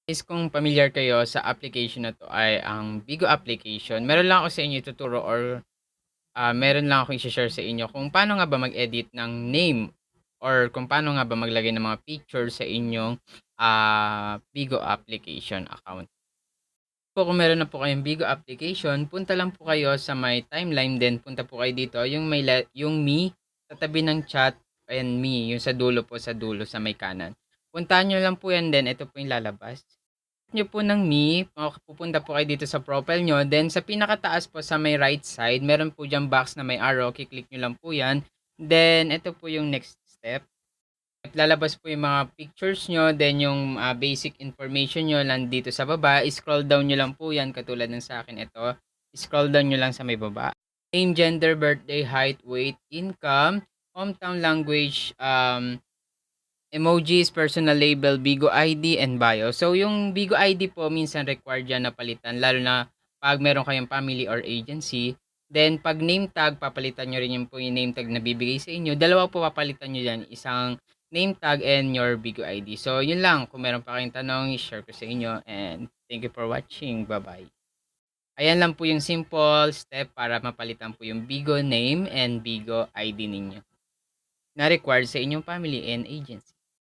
Is kung pamilyar kayo sa application na 'to ay ang Bigo application. Meron lang ako sa inyo ituturo or, meron lang akong i share sa inyo kung paano nga ba mag-edit ng name or kung paano nga ba maglagay ng mga picture sa inyong, Bigo application account. Kung meron na po kayong Bigo application, punta lang po kayo sa may timeline, then punta po kayo dito yung may yung me sa tabi ng chat and me, yung sa dulo po, sa dulo sa may kanan. Puntahan niyo lang po 'yan, then ito po yung lalabas. Niyo po ng me, pupunta po kayo dito sa profile niyo, then sa pinakataas po sa may right side, meron po diyang box na may arrow, ki-click niyo lang po 'yan. Then ito po yung next step. Lalabas po yung mga pictures niyo, then yung, basic information niyo nandito sa baba, scroll down niyo lang po 'yan katulad ng sa'kin ito, scroll down niyo lang sa may baba. Name, gender, birthday, height, weight, income, hometown, language, emojis, personal label, Bigo ID, and bio. So, yung Bigo ID po minsan required yan na palitan lalo na 'pag meron kayong family or agency. Then 'pag name tag papalitan niyo rin po yung name tag na bibigay sa inyo. Dalawa po papalitan niyo diyan, isang name tag and your Bigo ID. So, yun lang. Kung meron pa kayong tanong, i-share ko sa inyo and thank you for watching. Bye-bye. Ayan lang po yung simple step para mapalitan po yung Bigo name and Bigo ID ninyo na required sa inyong family and agency.